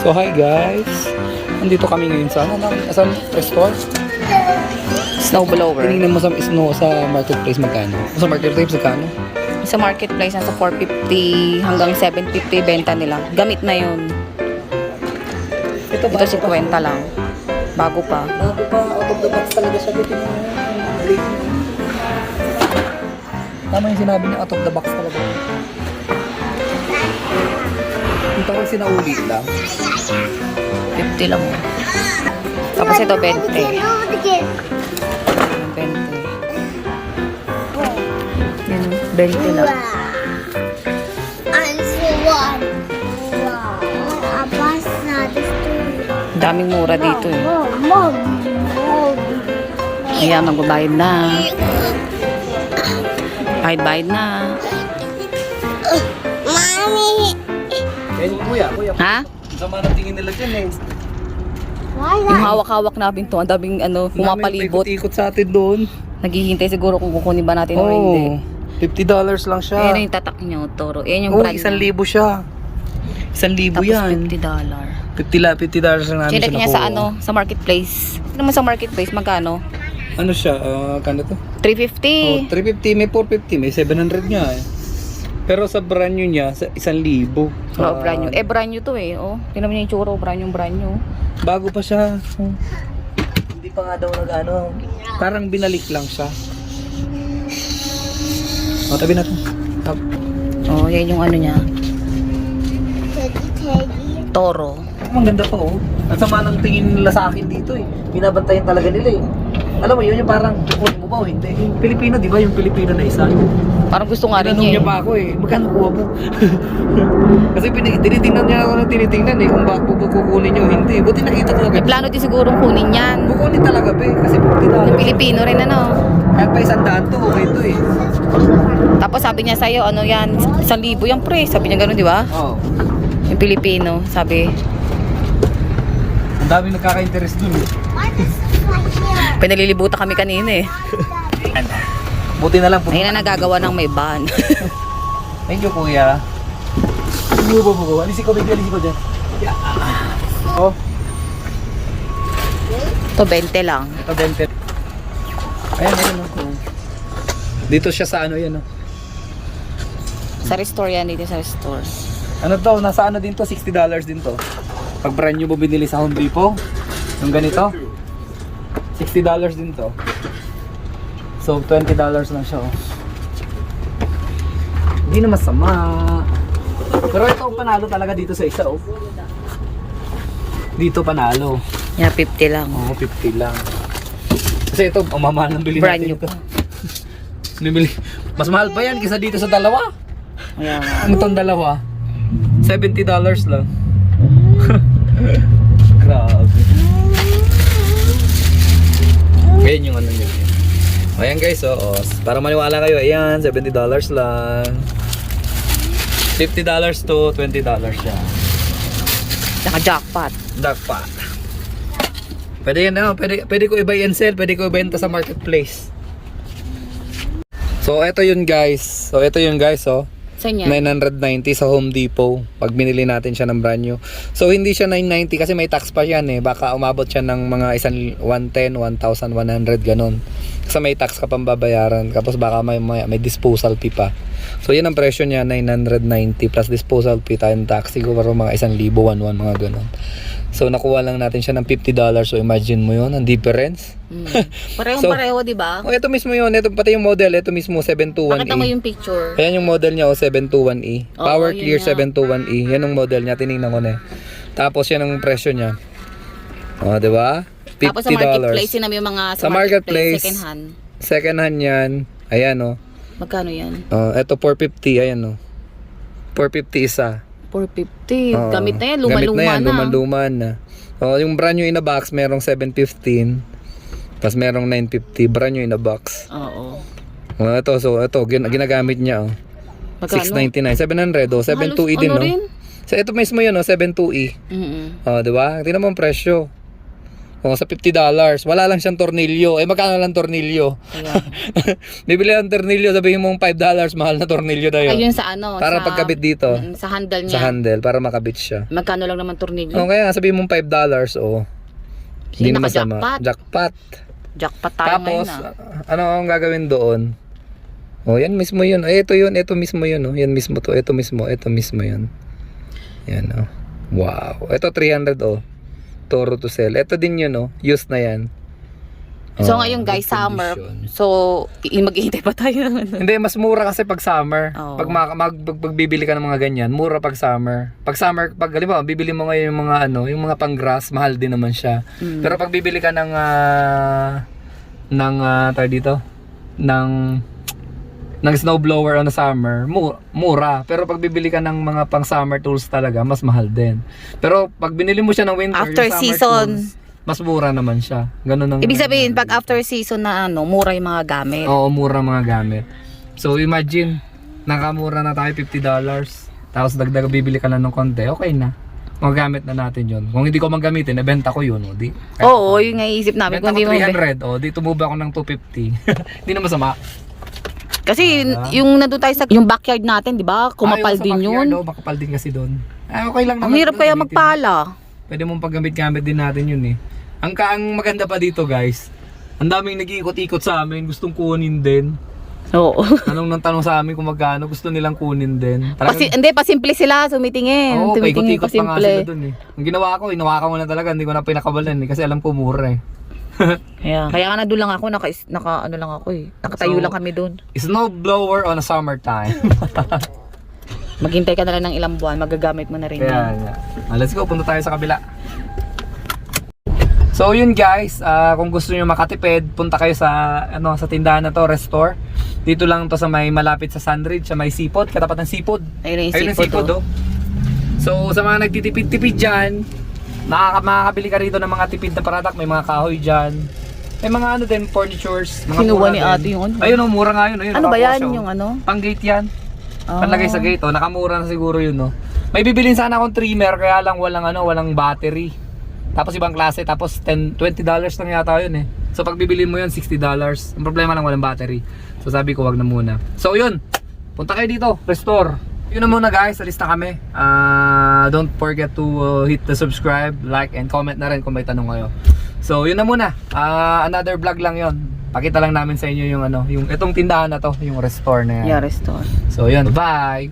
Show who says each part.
Speaker 1: So hi guys, nandito kami ngayon sa saan restaurant?
Speaker 2: Snowblower.
Speaker 1: Tinignan mo sa marketplace magkano? Sa marketplace magkano?
Speaker 2: Sa marketplace, nasa 450 hanggang 750 benta nila. Gamit na yun. Ito 50 lang. Bago pa.
Speaker 1: Bago pa, out of the box talaga siya. Dito na tama yung sinabi niya, out of the box talaga. Yung parang sinauli lang.
Speaker 2: 50 lang. Tapos ito 20. 20. Yan, 20 lang. Daming mura dito eh. Ayan, magbabayad na. Bayad na.
Speaker 3: Mami!
Speaker 1: Eh, kuya.
Speaker 2: Ha?
Speaker 1: Sama ng tingin nila dyan eh.
Speaker 2: Yung hawak-hawak namin to, ang daming pumapalibot.
Speaker 1: Ikot sa atin doon.
Speaker 2: Naghihintay siguro kung kukunin ba natin o hindi.
Speaker 1: $50 lang siya.
Speaker 2: Ayan yung tatak nyo, Toro. Ayan yung
Speaker 1: Oh,
Speaker 2: brand
Speaker 1: 1,000
Speaker 2: niya.
Speaker 1: siya. 1,000
Speaker 2: Tapos
Speaker 1: yan.
Speaker 2: $50.
Speaker 1: $50 lang namin
Speaker 2: Chinek
Speaker 1: siya
Speaker 2: niya sa
Speaker 1: nakuha.
Speaker 2: sa marketplace. Ano naman sa marketplace, magkano?
Speaker 1: Ano siya? Kano to?
Speaker 2: 350.
Speaker 1: 350, may 450, may 700 nga eh. Pero sa brand new niya, sa 1,000.
Speaker 2: Oh, brand new. Brand new to eh. Oh, tingnan mo niya yung tsura, brand new.
Speaker 1: Bago pa siya. Hindi pa nga daw nag-ano. Parang binalik lang siya. Tabi na to.
Speaker 2: Oh, yan yung ano niya. Toro.
Speaker 1: Ang ganda pa oh. Ang sama ng tingin nila sa akin dito eh. Binabantayan talaga nila eh. Alam mo yun yung parang kukunin mo ba o hindi? Yung Pilipino, di ba? Yung Pilipino na isa.
Speaker 2: Parang gusto nga rin
Speaker 1: Tinanong
Speaker 2: niya
Speaker 1: niya pa ako eh. Magkano kuha mo? Kasi tinitingnan niya ako ng tinitingnan eh. Kung kukunin niyo o hindi. Buti nakita ko
Speaker 2: May
Speaker 1: agad.
Speaker 2: plano din siguro kunin yan.
Speaker 1: Kukunin talaga be. Kasi $50.
Speaker 2: Yung Pilipino rin ano.
Speaker 1: Kahit pa 100 to, okay to eh.
Speaker 2: Tapos sabi niya sa'yo, ano yan, 1,000 yan pre. Sabi niya gano'n, di ba?
Speaker 1: Oo.
Speaker 2: Yung Pilipino, sabi.
Speaker 1: Ang daming nagkaka-interest dun eh.
Speaker 2: Pinalilibutan kami kanina eh.
Speaker 1: Buti na lang.
Speaker 2: Ayun na nagagawa ng may ban.
Speaker 1: Thank you kuya. Bubo. Alisi ko dyan. Oh,
Speaker 2: Ito 20 lang.
Speaker 1: ito 20. Ayan. Oh. Dito siya sa ano yan oh.
Speaker 2: Sa restore yan, dito sa restore.
Speaker 1: Ano to? Nasa ano din to? $60 din to. Pag brand new mo binili sa Home Depot, yung ganito, $60 din to. So, $20 lang siya oh. Hindi na masama. Pero ito ang panalo talaga dito sa isa oh. Dito panalo.
Speaker 2: Yan, 50 lang.
Speaker 1: Oo, 50 lang. Kasi ito, ang mamahal ng bili
Speaker 2: Brand
Speaker 1: natin
Speaker 2: new
Speaker 1: ito.
Speaker 2: pa.
Speaker 1: Bibili. Mas mahal pa yan kaysa dito sa dalawa.
Speaker 2: Ayan.
Speaker 1: Ang itong dalawa, $70 lang. Grabe. Ngayon yung ano nyo. Ayan guys, para maniwala kayo, ayan, $70 lang. $50 to $20 siya.
Speaker 2: Naka-jackpot.
Speaker 1: Jackpot. Pwede yan, pwede ko i-buy and sell, pwede ko ibenta sa marketplace. So, ito yun guys.
Speaker 2: Saan yan?
Speaker 1: 990 sa Home Depot pag binili natin siya ng brand new. So hindi siya 990 kasi may tax pa yan eh. Baka umabot siya ng mga 110, 1,100 ganon. Kasi may tax ka pang babayaran. Tapos baka may disposal fee pa. So yan ang presyo niya, 990 plus disposal fee time tax. Siguro mga 1,000, 1,100 mga ganon. So nakuha lang natin siya ng $50. So imagine mo yun, ang difference.
Speaker 2: Parehong-pareho, di ba?
Speaker 1: Oh, ito mismo yun. Ito pati yung model. Ito mismo 721E.
Speaker 2: Pakita mo yung picture.
Speaker 1: Ayan yung model niya, 721E.
Speaker 2: Oo,
Speaker 1: Power
Speaker 2: yun
Speaker 1: Clear
Speaker 2: nga.
Speaker 1: 721E. Yan ang model niya, tinignan ko na eh. Tapos yan ang presyo niya. O, di ba? $50.
Speaker 2: Tapos sa marketplace, sinabi yung mga
Speaker 1: Sa marketplace,
Speaker 2: second hand.
Speaker 1: Second hand yan. Ayan o.
Speaker 2: Magkano yan?
Speaker 1: Ito 450, ayan o. 450 isa.
Speaker 2: 450.
Speaker 1: Oo.
Speaker 2: Gamit na yan,
Speaker 1: Gamit
Speaker 2: luma-luma na.
Speaker 1: Luma-luma na. Yung brand new in a box, merong 715. Tapos merong 950. Brand new in a box.
Speaker 2: Oo.
Speaker 1: Ito, ginagamit niya o.
Speaker 2: Magkano?
Speaker 1: 699, 700 o. 720E din
Speaker 2: ano
Speaker 1: no.
Speaker 2: rin?
Speaker 1: So ito mismo yun, 72E.
Speaker 2: Mm-mm.
Speaker 1: Oh, di ba? Tingnan mo ang presyo. O, sa $50. Wala lang siyang tornilyo. Magkano lang tornilyo?
Speaker 2: Ayan.
Speaker 1: Bibili ang tornilyo, sabihin mong $5, mahal na tornilyo na yun.
Speaker 2: Ayun sa ano.
Speaker 1: Para pagkabit dito.
Speaker 2: Sa handle
Speaker 1: Sa
Speaker 2: niya.
Speaker 1: handle, para makabit siya.
Speaker 2: Magkano lang naman tornilyo?
Speaker 1: O, kaya sabihin mong $5, hindi na masama.
Speaker 2: Naka-jackpot.
Speaker 1: Jackpot.
Speaker 2: Jackpot tayo
Speaker 1: Tapos,
Speaker 2: ngayon
Speaker 1: ano ang gagawin doon? Yan mismo yun. Ito yun, ito mismo yun. Yan mismo to, ito mismo yun. Yan, Wow. Ito 300, Toro to sell. Ito din yun, used na yan.
Speaker 2: So ngayon guys,
Speaker 1: good
Speaker 2: summer.
Speaker 1: condition.
Speaker 2: So, maghihintay pa tayo ng ano.
Speaker 1: Hindi, mas mura kasi pag summer.
Speaker 2: Oo.
Speaker 1: Pag pagbibili ka ng mga ganyan, mura pag summer. Pag summer, pag halimbawa, bibili mo ngayon yung mga yung mga pang-grass, mahal din naman siya. Pero pag bibili ka ng tayo dito, ng snowblower on the summer, mura. Pero pag bibili ka ng mga pang summer tools talaga, mas mahal din. Pero pag binili mo siya ng winter,
Speaker 2: After
Speaker 1: yung summer
Speaker 2: season,
Speaker 1: tools, mas mura naman siya. Ganun ang
Speaker 2: ibig sabihin, pag after season na mura yung mga gamit.
Speaker 1: Oo, mura mga gamit. So imagine, nakamura na tayo $50. Tapos dagdag bibili ka lang ng konti, okay na. Magagamit na natin yun. Kung hindi ko magamitin, nabenta ko yun, di.
Speaker 2: Oo, yung iisip namin.
Speaker 1: Benta
Speaker 2: Kung
Speaker 1: ko
Speaker 2: di mo
Speaker 1: 300, di tumuba ako ng 250. Hindi na masama.
Speaker 2: kasi yung nandun tayo sa yung backyard natin, di ba? Kumapal din yun.
Speaker 1: Makapal din kasi doon. Okay lang
Speaker 2: Ang
Speaker 1: naman.
Speaker 2: hirap kaya magpala.
Speaker 1: Pwede mong paggamit-gamit din natin yun Ang maganda pa dito guys, ang daming nag-iikot-ikot sa amin, gustong kunin din.
Speaker 2: Oo.
Speaker 1: Tanong sa amin kung magkano, gusto nilang kunin din.
Speaker 2: Hindi, pasimple sila, sumitingin.
Speaker 1: Oo,
Speaker 2: Tumitingin
Speaker 1: paikot-ikot pa nga sila
Speaker 2: pasimple.
Speaker 1: dun Ang ginawa ko, inawakan ko na talaga, hindi ko na pinakabalan kasi alam ko mura
Speaker 2: Kaya nga nandun lang ako, ano lang ako nakatayo
Speaker 1: So,
Speaker 2: lang kami dun.
Speaker 1: Snow blower on a summertime.
Speaker 2: Maghintay ka na lang ng ilang buwan, magagamit mo na rin
Speaker 1: Kaya,
Speaker 2: yan.
Speaker 1: let's go, punta tayo sa kabila. So yun guys, kung gusto niyo makatipid, punta kayo sa sa tindahan na to, Restore. Dito lang to sa may malapit sa Sandridge, sa may Seapod, katapat ng Seapod.
Speaker 2: Ayun yung
Speaker 1: Ayun ang
Speaker 2: sipod.
Speaker 1: Seapod. So sa mga nagtitipid-tipid dyan, makakabili ka rito ng mga tipid na product, may mga kahoy dyan. May mga din, furnitures, mga
Speaker 2: Kinuha
Speaker 1: mura
Speaker 2: ni
Speaker 1: din.
Speaker 2: ate yung ano.
Speaker 1: Ayun mura nga yun. Ayun,
Speaker 2: Ano ba yan?
Speaker 1: nakakuha siya,
Speaker 2: Yung ano?
Speaker 1: Pang gate yan.
Speaker 2: Ah.
Speaker 1: Panlagay sa gate, nakamura na siguro yun, May bibilin sana akong trimmer, kaya lang walang battery. Tapos ibang klase, tapos $20 lang yata yun So pag bibili mo yun, $60. Ang problema lang walang battery. So sabi ko, wag na muna. So yun, punta kayo dito, Restore. Yun na muna guys, alis na kami. Don't forget to hit the subscribe, like, and comment na rin kung may tanong kayo. So yun na muna, another vlog lang yun. Pakita lang namin sa inyo yung yung itong tindahan na to, yung Restore na yan.
Speaker 2: Yeah, restore.
Speaker 1: So yun, bye!